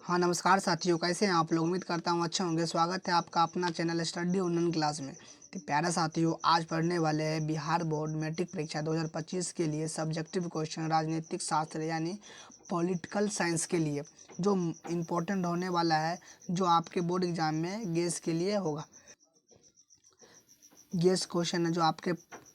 हाँ नमस्कार साथियों, कैसे हैं आप लोग। उम्मीद करता हूँ अच्छे होंगे। स्वागत है आपका अपना चैनल स्टडी ऑनलाइन क्लास में। तो प्यारा साथियों, आज पढ़ने वाले हैं बिहार बोर्ड मैट्रिक परीक्षा 2025 के लिए सब्जेक्टिव क्वेश्चन राजनीतिक शास्त्र यानी पॉलिटिकल साइंस के लिए, जो इम्पोर्टेंट होने वाला है, जो आपके बोर्ड एग्जाम में गेस के लिए होगा। गेस क्वेश्चन है जो आपके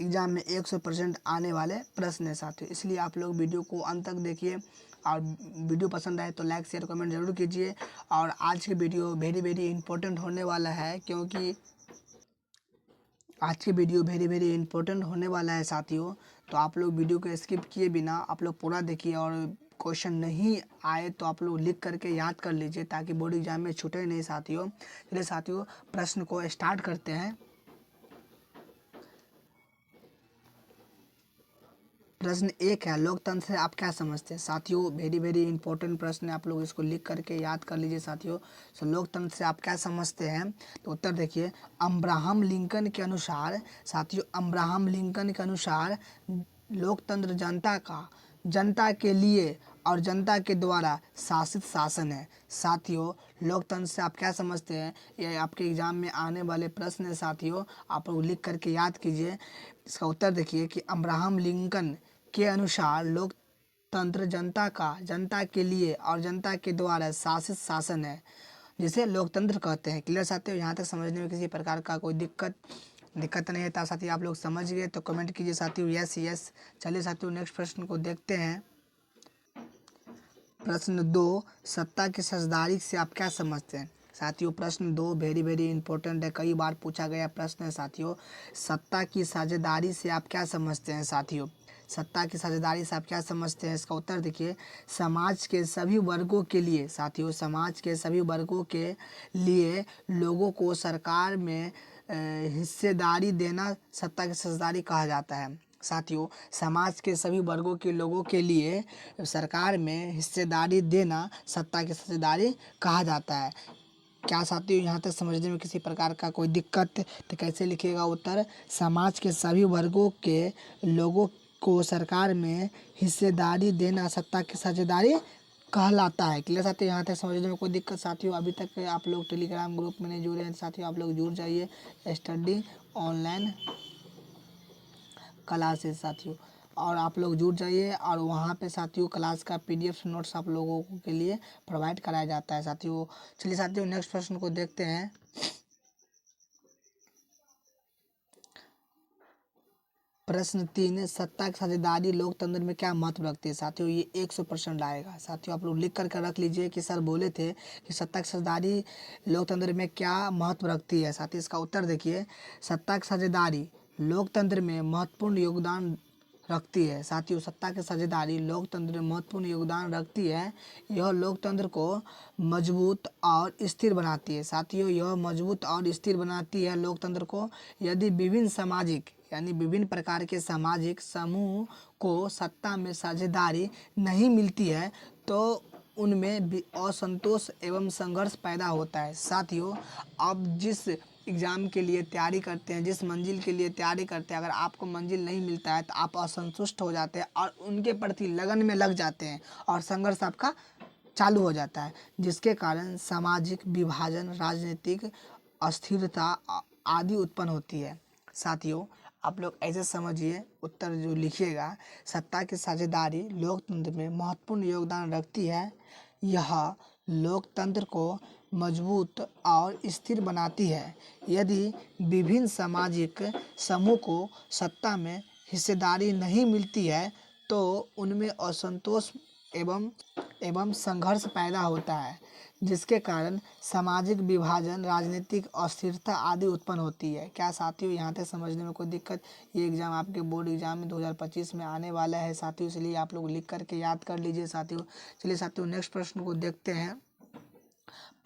एग्ज़ाम में 100% आने वाले प्रश्न है साथियों, इसलिए आप लोग वीडियो को अंत तक देखिए। और वीडियो पसंद आए तो लाइक शेयर कमेंट जरूर कीजिए। और आज की वीडियो वेरी इंपॉर्टेंट होने वाला है, क्योंकि आज की वीडियो वेरी इंपॉर्टेंट होने वाला है साथियों। तो आप लोग वीडियो को स्किप किए बिना आप लोग पूरा देखिए, और क्वेश्चन नहीं आए तो आप लोग लिख करके याद कर लीजिए, ताकि बोर्ड एग्जाम में छूटे नहीं साथियों। चलिए साथियों, प्रश्न को स्टार्ट करते हैं। प्रश्न एक है, लोकतंत्र से आप क्या समझते हैं। साथियों वेरी इंपॉर्टेंट प्रश्न है, आप लोग इसको लिख करके याद कर लीजिए साथियों। सो लोकतंत्र से आप क्या समझते हैं, तो उत्तर देखिए। अब्राहम लिंकन के अनुसार साथियों, अब्राहम लिंकन के अनुसार लोकतंत्र जनता के लिए और जनता के द्वारा शासित शासन है। साथियों लोकतंत्र से आप क्या समझते हैं, ये आपके एग्जाम में आने वाले प्रश्न है साथियों, आप लोग लिख करके याद कीजिए। इसका उत्तर देखिए कि अब्राहम लिंकन के अनुसार लोकतंत्र जनता के लिए और जनता के द्वारा शासित शासन है, जिसे लोकतंत्र कहते हैं। क्लियर साथियों, यहाँ तक समझने में किसी प्रकार का कोई दिक्कत नहीं है। तो साथियों आप लोग समझ गए तो कमेंट कीजिए साथियों यस। चलिए साथियों नेक्स्ट प्रश्न को देखते हैं। प्रश्न 2, सत्ता की साझेदारी से आप क्या समझते हैं। साथियों प्रश्न 2 वेरी इंपॉर्टेंट है, कई बार पूछा गया प्रश्न है साथियों। सत्ता की साझेदारी से आप क्या समझते हैं साथियों, सत्ता की साझेदारी से आप क्या समझते हैं। इसका उत्तर देखिए। समाज के सभी वर्गों के लिए साथियों, समाज के सभी वर्गों के लिए लोगों को सरकार में हिस्सेदारी देना सत्ता की साझेदारी कहा जाता है। साथियों समाज के सभी वर्गों के लोगों के लिए सरकार में हिस्सेदारी देना सत्ता की साझेदारी कहा जाता है। क्या साथियों यहाँ तक समझने में किसी प्रकार का कोई दिक्कत, तो कैसे लिखिएगा उत्तर। समाज के सभी वर्गों के लोगों को सरकार में हिस्सेदारी देना सत्ता की साझेदारी कहलाता है। क्लियर साथियों, यहाँ तक समझने में कोई दिक्कत। साथियों अभी तक आप लोग टेलीग्राम ग्रुप में नहीं जुड़े हैं साथियों, आप लोग जुड़ जाइए स्टडी ऑनलाइन क्लासेस साथियों, और आप लोग जुड़ जाइए। और वहाँ पे साथियों क्लास का PDF नोट्स आप लोगों के लिए प्रोवाइड कराया जाता है साथियों। चलिए साथियों नेक्स्ट प्रश्न को देखते हैं। प्रश्न 3, सत्ता की साझेदारी लोकतंत्र में क्या महत्व रखती है। साथियों ये 100% आएगा साथियों, आप लोग लिख करके रख लीजिए कि सर बोले थे कि सत्ता की साझेदारी लोकतंत्र में क्या महत्व रखती है। साथियों इसका उत्तर देखिए। सत्ता की साझेदारी लोकतंत्र में महत्वपूर्ण योगदान रखती है। साथियों सत्ता की साझेदारी लोकतंत्र में महत्वपूर्ण योगदान रखती है। यह लोकतंत्र को मजबूत और स्थिर बनाती है। साथियों यह मजबूत और स्थिर बनाती है लोकतंत्र को। यदि विभिन्न सामाजिक यानी विभिन्न प्रकार के सामाजिक समूह को सत्ता में साझेदारी नहीं मिलती है तो उनमें भी असंतोष एवं संघर्ष पैदा होता है। साथियों आप जिस एग्ज़ाम के लिए तैयारी करते हैं, जिस मंजिल के लिए तैयारी करते हैं, अगर आपको मंजिल नहीं मिलता है तो आप असंतुष्ट हो जाते हैं और उनके प्रति लगन में लग जाते हैं और संघर्ष आपका चालू हो जाता है, जिसके कारण सामाजिक विभाजन, राजनीतिक अस्थिरता आदि उत्पन्न होती है। साथियों आप लोग ऐसे समझिए, उत्तर जो लिखिएगा। सत्ता की साझेदारी लोकतंत्र में महत्वपूर्ण योगदान रखती है। यह लोकतंत्र को मजबूत और स्थिर बनाती है। यदि विभिन्न सामाजिक समूह को सत्ता में हिस्सेदारी नहीं मिलती है तो उनमें असंतोष एवं संघर्ष पैदा होता है, जिसके कारण सामाजिक विभाजन, राजनीतिक अस्थिरता आदि उत्पन्न होती है। क्या साथियों यहाँ तक समझने में कोई दिक्कत। ये एग्ज़ाम आपके बोर्ड एग्जाम में 2025 में आने वाला है साथियों, इसलिए आप लोग लिख करके याद कर लीजिए साथियों। चलिए साथियों नेक्स्ट प्रश्न को देखते हैं।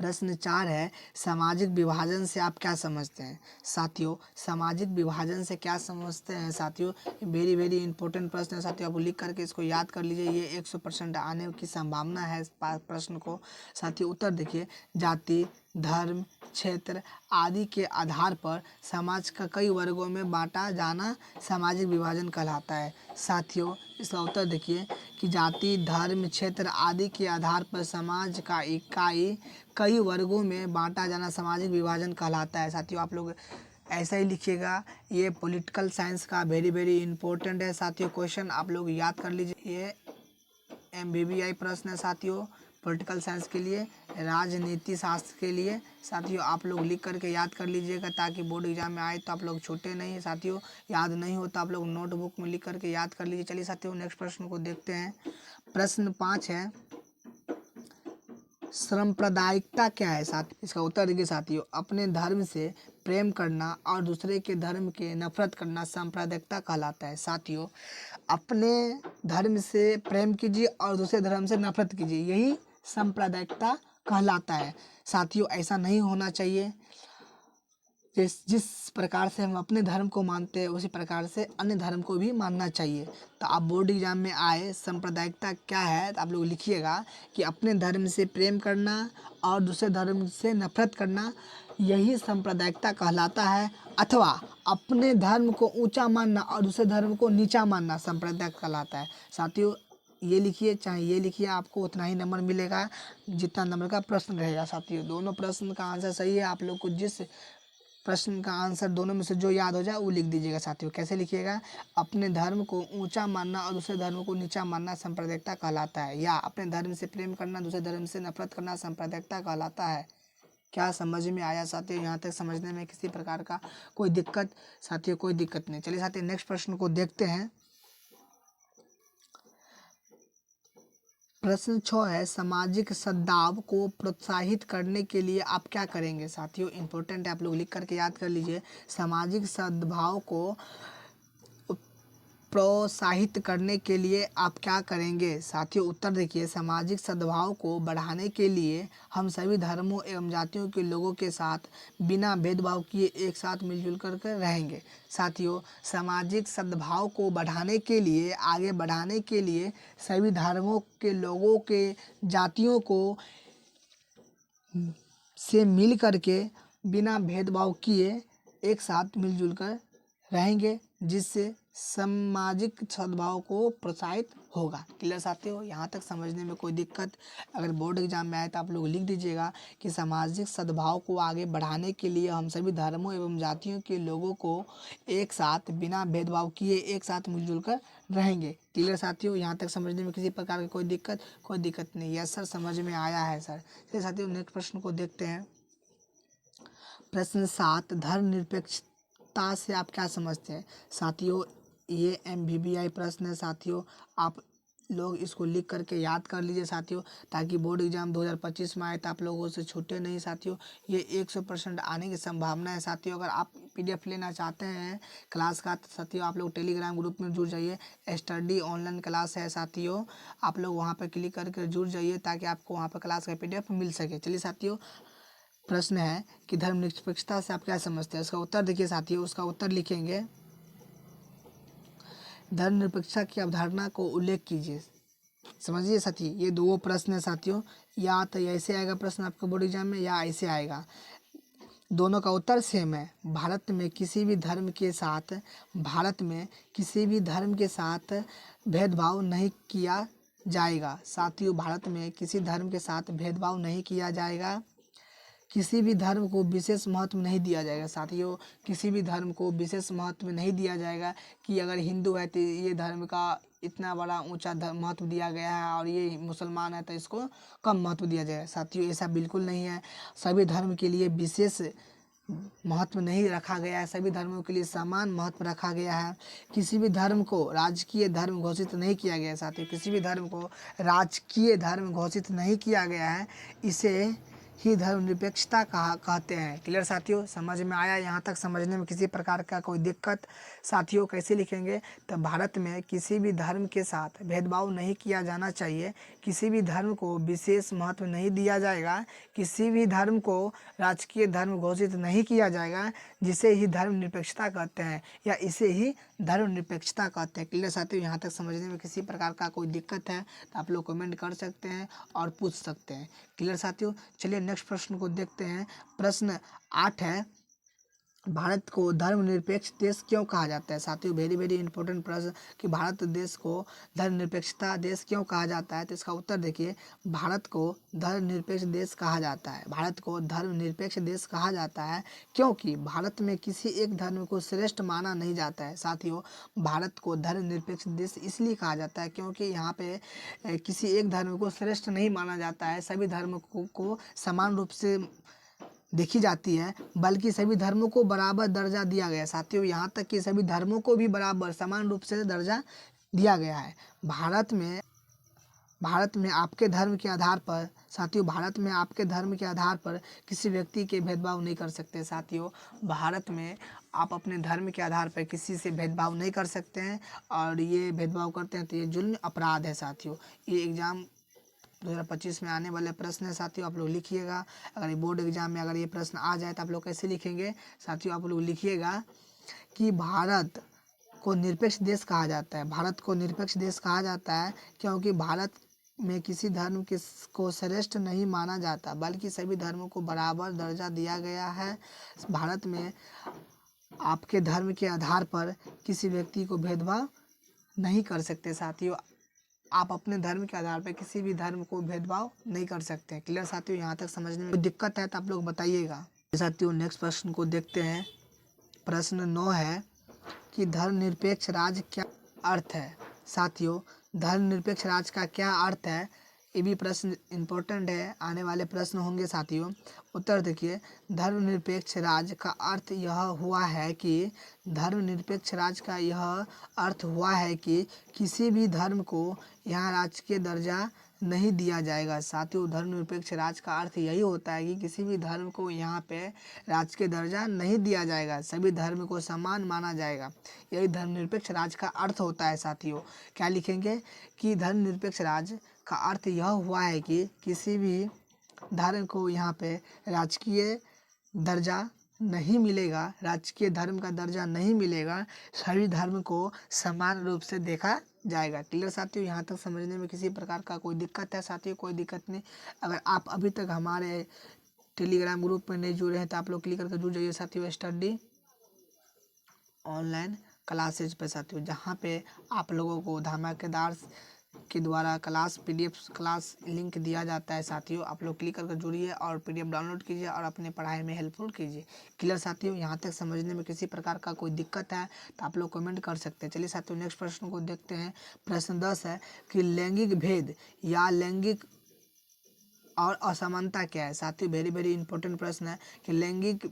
प्रश्न 4 है, सामाजिक विभाजन से आप क्या समझते हैं? साथियों, सामाजिक विभाजन से क्या समझते हैं साथियों, वेरी वेरी इंपॉर्टेंट प्रश्न है साथियों। आप लिख करके इसको याद कर लीजिए, ये 100% आने की संभावना है इस प्रश्न को। साथियों उत्तर देखिए, जाति, धर्म, क्षेत्र आदि के आधार पर समाज का कई वर्गों में बांटा जाना सामाजिक विभाजन कहलाता है। साथियों इसका उत्तर देखिए कि जाति, धर्म, क्षेत्र आदि के आधार पर समाज का इकाई कई वर्गों में बांटा जाना सामाजिक विभाजन कहलाता है। साथियों आप लोग ऐसा ही लिखिएगा, ये पॉलिटिकल साइंस का वेरी वेरी इंपॉर्टेंट है साथियों। क्वेश्चन आप लोग याद कर लीजिए, ये MBBI प्रश्न है साथियों, पॉलिटिकल साइंस के लिए, राजनीति शास्त्र के लिए। साथियों आप लोग लिख करके याद कर लीजिएगा ताकि बोर्ड एग्जाम में आए तो आप लोग छूटे नहीं। साथियों याद नहीं हो तो आप लोग नोटबुक में लिख करके याद कर लीजिए। चलिए साथियों नेक्स्ट प्रश्न को देखते हैं। प्रश्न 5 है, सांप्रदायिकता क्या है? साथ इसका उत्तर देखिए साथियों, अपने धर्म से प्रेम करना और दूसरे के धर्म के नफरत करना सांप्रदायिकता कहलाता है। साथियों अपने धर्म से प्रेम कीजिए और दूसरे धर्म से नफरत कीजिए, यही सांप्रदायिकता कहलाता है। साथियों ऐसा नहीं होना चाहिए। जिस प्रकार से हम अपने धर्म को मानते हैं उसी प्रकार से अन्य धर्म को भी मानना चाहिए। तो आप बोर्ड एग्जाम में आए, सांप्रदायिकता क्या है तो आप लोग लिखिएगा कि अपने धर्म से प्रेम करना और दूसरे धर्म से नफरत करना, यही सांप्रदायिकता कहलाता है। अथवा अपने धर्म को ऊंचा मानना और दूसरे धर्म को नीचा मानना सांप्रदायिक कहलाता है। साथियों ये लिखिए चाहे ये लिखिए, आपको उतना ही नंबर मिलेगा जितना नंबर का प्रश्न रहेगा। साथियों दोनों प्रश्न का आंसर सही है, आप लोग को जिस प्रश्न का आंसर दोनों में से जो याद हो जाए वो लिख दीजिएगा। साथियों कैसे लिखिएगा, अपने धर्म को ऊंचा मानना और दूसरे धर्म को नीचा मानना सांप्रदायिकता कहलाता है, या अपने धर्म से प्रेम करना दूसरे धर्म से नफरत करना सांप्रदायिकता कहलाता है। क्या समझ में आया साथियों? यहाँ तक समझने में किसी प्रकार का कोई दिक्कत? साथियों कोई दिक्कत नहीं। चलिए साथियों नेक्स्ट प्रश्न को देखते हैं। प्रश्न 6 है, सामाजिक सद्भाव को प्रोत्साहित करने के लिए आप क्या करेंगे? साथियों इंपॉर्टेंट है, आप लोग लिख करके याद कर लीजिए। सामाजिक सद्भाव को प्रोत्साहित करने के लिए आप क्या करेंगे? साथियों उत्तर देखिए, सामाजिक सद्भाव को बढ़ाने के लिए हम सभी धर्मों एवं जातियों के लोगों के साथ बिना भेदभाव किए एक साथ मिलजुल कर रहेंगे। साथियों सामाजिक सद्भाव को बढ़ाने के लिए, आगे बढ़ाने के लिए सभी धर्मों के लोगों के जातियों को से मिल करके बिना भेदभाव किए एक साथ मिलजुल कर रहेंगे, जिससे सामाजिक सद्भाव को प्रोत्साहित होगा। क्लियर साथियों? यहाँ तक समझने में कोई दिक्कत? अगर बोर्ड एग्जाम में आए तो आप लोग लिख दीजिएगा कि सामाजिक सद्भाव को आगे बढ़ाने के लिए हम सभी धर्मों एवं जातियों के लोगों को एक साथ बिना भेदभाव किए एक साथ मिलजुल कर रहेंगे। क्लियर साथियों? यहाँ तक समझने में किसी प्रकार की कोई दिक्कत? कोई दिक्कत नहीं। यस सर समझ में आया है सर। चलिए साथियों नेक्स्ट प्रश्न को देखते हैं। प्रश्न 7, धर्मनिरपेक्षता से आप क्या समझते हैं? साथियों ये MBBI प्रश्न है साथियों, आप लोग इसको लिख करके याद कर लीजिए साथियों, ताकि बोर्ड एग्जाम 2025 में आए तो आप लोगों से छूटे नहीं। साथियों ये 100% आने की संभावना है। साथियों अगर आप PDF लेना चाहते हैं क्लास का तो साथियों आप लोग टेलीग्राम ग्रुप में जुड़ जाइए। स्टडी ऑनलाइन क्लास है साथियों, आप लोग वहाँ पर क्लिक करके जुड़ जाइए ताकि आपको वहाँ पर क्लास का PDF मिल सके। चलिए साथियों प्रश्न है कि धर्मनिरपेक्षता से आप क्या समझते हैं? उसका उत्तर देखिए साथियों, उसका उत्तर लिखेंगे, धर्मनिरपेक्षता की अवधारणा को उल्लेख कीजिए। समझिए साथी, ये दो प्रश्न है साथियों, या तो ऐसे आएगा प्रश्न आपके बोर्ड एग्जाम में या ऐसे आएगा, दोनों का उत्तर सेम है। भारत में किसी भी धर्म के साथ भेदभाव नहीं किया जाएगा। साथियों भारत में किसी धर्म के साथ भेदभाव नहीं किया जाएगा, किसी भी धर्म को विशेष महत्व नहीं दिया जाएगा। साथियों किसी भी धर्म को विशेष महत्व नहीं दिया जाएगा कि अगर हिंदू है तो ये धर्म का इतना बड़ा ऊंचा महत्व दिया गया है और ये मुसलमान है तो इसको कम महत्व दिया जाएगा। साथियों ऐसा बिल्कुल नहीं है, सभी धर्म के लिए विशेष महत्व नहीं रखा गया है, सभी धर्मों के लिए समान महत्व रखा गया है। किसी भी धर्म को राजकीय धर्म घोषित नहीं किया गया है। साथियों किसी भी धर्म को राजकीय धर्म घोषित नहीं किया गया है, इसे ही धर्मनिरपेक्षता कहते हैं। क्लियर साथियों? समझ में आया? यहाँ तक समझने में किसी प्रकार का कोई दिक्कत? साथियों कैसे लिखेंगे? तो भारत में किसी भी धर्म के साथ भेदभाव नहीं किया जाना चाहिए, किसी भी धर्म को विशेष महत्व नहीं दिया जाएगा, किसी भी धर्म को राजकीय धर्म घोषित नहीं किया जाएगा, जिसे ही धर्मनिरपेक्षता कहते हैं या इसे ही धर्मनिरपेक्षता कहते हैं। क्लियर साथियों, यहाँ तक समझने में किसी प्रकार का कोई दिक्कत है तो आप लोग कमेंट कर सकते हैं और पूछ सकते हैं। क्लियर साथियों, चलिए नेक्स्ट प्रश्न को देखते हैं। प्रश्न 8 है, भारत को धर्मनिरपेक्ष देश क्यों कहा जाता है। साथियों, वेरी वेरी इंपॉर्टेंट प्रश्न कि भारत देश को धर्मनिरपेक्षता देश क्यों कहा जाता है। तो इसका उत्तर देखिए, भारत को धर्मनिरपेक्ष देश कहा जाता है। भारत को धर्मनिरपेक्ष देश कहा जाता है क्योंकि भारत में किसी एक धर्म को श्रेष्ठ माना नहीं जाता है। साथियों, भारत को धर्मनिरपेक्ष देश इसलिए कहा जाता है क्योंकि यहाँ पे किसी एक धर्म को श्रेष्ठ नहीं माना जाता है, सभी धर्म को समान रूप से देखी जाती है, बल्कि सभी धर्मों को बराबर दर्जा दिया गया है। साथियों, यहाँ तक कि सभी धर्मों को भी बराबर समान रूप से दर्जा दिया गया है। भारत में आपके धर्म के आधार पर, साथियों, भारत में आपके धर्म के आधार पर किसी व्यक्ति के भेदभाव नहीं कर सकते। साथियों, भारत में आप अपने धर्म के आधार पर किसी से भेदभाव नहीं कर सकते हैं, और ये भेदभाव करते हैं तो ये जुल्म अपराध है। साथियों, ये एग्ज़ाम 2025 में आने वाले प्रश्न है। साथियों, आप लोग लिखिएगा। अगर ये बोर्ड एग्जाम में अगर ये प्रश्न आ जाए तो आप लोग कैसे लिखेंगे। साथियों, आप लोग लिखिएगा कि भारत को निरपेक्ष देश कहा जाता है। भारत को निरपेक्ष देश कहा जाता है क्योंकि भारत में किसी धर्म को श्रेष्ठ नहीं माना जाता, बल्कि सभी धर्मों को बराबर दर्जा दिया गया है। भारत में आपके धर्म के आधार पर किसी व्यक्ति को भेदभाव नहीं कर सकते। साथियों, आप अपने धर्म के आधार पर किसी भी धर्म को भेदभाव नहीं कर सकते। क्लियर साथियों, यहाँ तक समझने में कोई दिक्कत है तो आप लोग बताइएगा। साथियों, नेक्स्ट प्रश्न को देखते हैं। प्रश्न 9 है कि धर्मनिरपेक्ष राज्य क्या अर्थ है। साथियों, धर्मनिरपेक्ष राज्य का क्या अर्थ है, ये भी प्रश्न इम्पोर्टेंट है, आने वाले प्रश्न होंगे। साथियों, उत्तर देखिए, धर्मनिरपेक्ष राज्य का अर्थ यह हुआ है कि धर्मनिरपेक्ष राज्य का यह अर्थ हुआ है कि किसी भी धर्म को यहाँ राजकीय दर्जा नहीं दिया जाएगा। साथियों, धर्मनिरपेक्ष राज्य का अर्थ यही होता है कि किसी भी धर्म को यहाँ पे राजकीय दर्जा नहीं दिया जाएगा, सभी धर्म को समान माना जाएगा। यही धर्मनिरपेक्ष राज्य का अर्थ होता है। साथियों, क्या लिखेंगे कि धर्मनिरपेक्ष राज्य का अर्थ यह हुआ है कि किसी भी धर्म को यहाँ पे राजकीय दर्जा नहीं मिलेगा, राजकीय धर्म का दर्जा नहीं मिलेगा, सभी धर्म को समान रूप से देखा जाएगा। क्लियर साथियों, यहाँ तक समझने में किसी प्रकार का कोई दिक्कत है। साथियों, कोई दिक्कत नहीं। अगर आप अभी तक हमारे टेलीग्राम ग्रुप में नहीं जुड़े हैं तो आप लोग क्लिक करके जुड़ जाइए। साथियों, स्टडी ऑनलाइन क्लासेज पे, साथियों, जहाँ पे आप लोगों को धमाकेदार के द्वारा क्लास PDF क्लास लिंक दिया जाता है। साथियों, आप लोग क्लिक करके जुड़िए और PDF डाउनलोड कीजिए और अपने पढ़ाई में हेल्पफुल कीजिए। क्लियर साथियों, यहाँ तक समझने में किसी प्रकार का कोई दिक्कत है तो आप लोग कमेंट कर सकते हैं। चलिए साथियों, नेक्स्ट प्रश्न को देखते हैं। प्रश्न 10 है कि लैंगिक भेद या लैंगिक और असमानता क्या है। साथियों, वेरी वेरी इंपॉर्टेंट प्रश्न है कि लैंगिक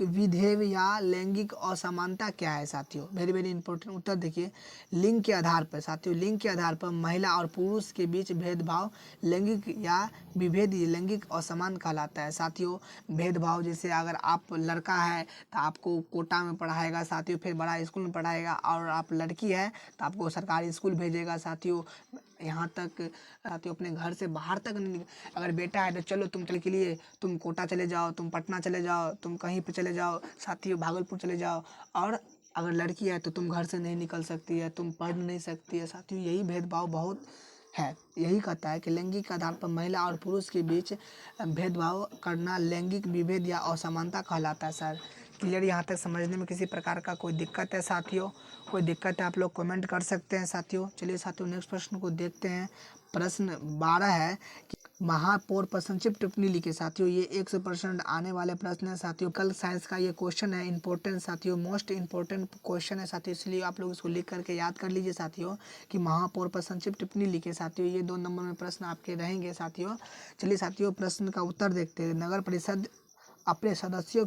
विधेय या लैंगिक असमानता क्या है। साथियों, वेरी वेरी इंपॉर्टेंट उत्तर देखिए, लिंग के आधार पर। साथियों, लिंग के आधार पर महिला और पुरुष के बीच भेदभाव लैंगिक या विभेद लैंगिक असमान कहलाता है। साथियों, भेदभाव जैसे अगर आप लड़का है तो आपको कोटा में पढ़ाएगा, साथियों, फिर बड़ा स्कूल में पढ़ाएगा, और आप लड़की है तो आपको सरकारी स्कूल भेजेगा। साथियों, यहाँ तक साथियों अपने घर से बाहर तक नहीं। अगर बेटा है तो चलो तुम चल के लिए तुम कोटा चले जाओ, तुम पटना चले जाओ, तुम कहीं पे चले जाओ, साथियों भागलपुर चले जाओ। और अगर लड़की है तो तुम घर से नहीं निकल सकती है, तुम पढ़ नहीं सकती है। साथियों, यही भेदभाव बहुत है। यही कहता है कि लैंगिक आधार पर महिला और पुरुष के बीच भेदभाव करना लैंगिक विभेद या असमानता कहलाता है। सर, क्लियर, यहाँ तक समझने में किसी प्रकार का कोई दिक्कत है। साथियों, कोई दिक्कत है आप लोग कमेंट कर सकते हैं। साथियों, चलिए साथियों, नेक्स्ट प्रश्न को देखते हैं। प्रश्न 12 है कि महापौर पर संक्षिप्त टिप्पणी लिखे। साथियों, ये 100% आने वाले प्रश्न है। साथियों, कल साइंस का ये क्वेश्चन है, इंपॉर्टेंट साथियों, मोस्ट इंपॉर्टेंट क्वेश्चन है। साथियों, इसलिए आप लोग इसको लिख करके याद कर लीजिए। साथियों, कि महापौर पर संक्षिप्त टिप्पणी लिखे। साथियों, ये 2 नंबर में प्रश्न आपके रहेंगे। साथियों, चलिए साथियों, प्रश्न का उत्तर देखते हैं। नगर परिषद अपने सदस्यों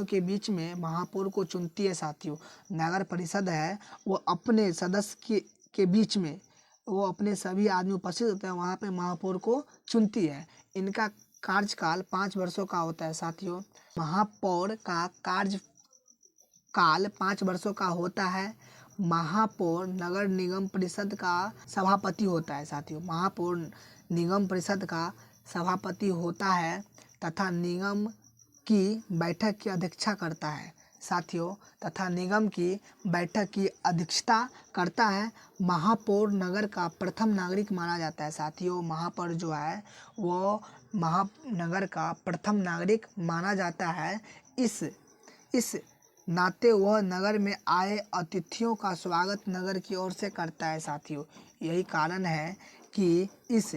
के बीच में महापौर को चुनती है। साथियों, नगर परिषद है वो अपने सदस्य के बीच में, वो अपने सभी आदमी उपस्थित होते हैं वहाँ पे महापौर को चुनती है। इनका कार्यकाल 5 वर्षों का होता है। साथियों, महापौर का कार्यकाल 5 वर्षों का होता है। महापौर नगर निगम परिषद का सभापति होता है साथियों। महापौर निगम परिषद का सभापति होता है तथा निगम की बैठक की अध्यक्षता करता है साथियों, तथा निगम की बैठक की अध्यक्षता करता है। महापौर नगर का प्रथम नागरिक माना जाता है साथियों। महापौर जो है वो महानगर का प्रथम नागरिक माना जाता है। इस नाते वह नगर में आए अतिथियों का स्वागत नगर की ओर से करता है साथियों। यही कारण है कि इस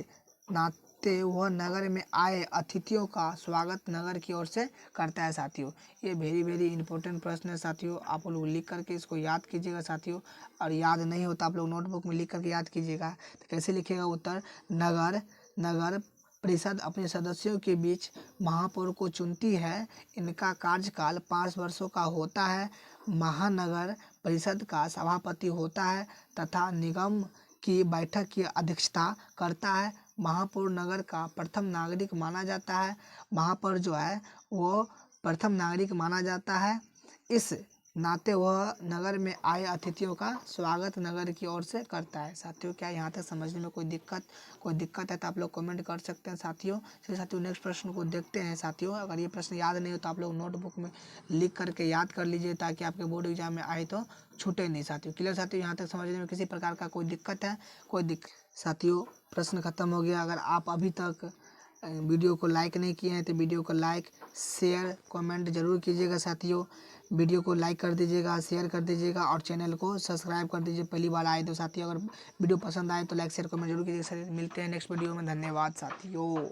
नाते वह नगर में आए अतिथियों का स्वागत नगर की ओर से करता है साथियों। ये वेरी इंपॉर्टेंट प्रश्न है साथियों, आप लोग लिख करके इसको याद कीजिएगा साथियों। और याद नहीं होता आप लोग नोटबुक में लिख करके याद कीजिएगा। तो कैसे लिखिएगा उत्तर? नगर परिषद अपने सदस्यों के बीच महापौर को चुनती है। इनका कार्यकाल 5 वर्षों का होता है। महानगर परिषद का सभापति होता है तथा निगम की बैठक की अध्यक्षता करता है। महापौर नगर का प्रथम नागरिक माना जाता है। महापौर जो है वो प्रथम नागरिक माना जाता है। इस नाते वह नगर में आए अतिथियों का स्वागत नगर की ओर से करता है साथियों। क्या यहाँ तक समझने में कोई दिक्कत है तो आप लोग कमेंट कर सकते हैं साथियों। चलिए साथियों नेक्स्ट प्रश्न को देखते हैं साथियों। अगर ये प्रश्न याद नहीं हो तो आप लोग नोटबुक में लिख करके याद कर लीजिए ताकि आपके बोर्ड एग्जाम में आए तो छूटे नहीं साथियों। क्लियर साथियों? यहाँ तक समझने में किसी प्रकार का कोई दिक्कत है? साथियों प्रश्न खत्म हो गया। अगर आप अभी तक वीडियो को लाइक नहीं किए हैं तो वीडियो को लाइक शेयर कमेंट जरूर कीजिएगा साथियों। वीडियो को लाइक कर दीजिएगा, शेयर कर दीजिएगा और चैनल को सब्सक्राइब कर दीजिए पहली बार आए तो साथियों। अगर वीडियो पसंद आए तो लाइक शेयर कमेंट जरूर कीजिएगा। मिलते हैं नेक्स्ट वीडियो में। धन्यवाद साथियों।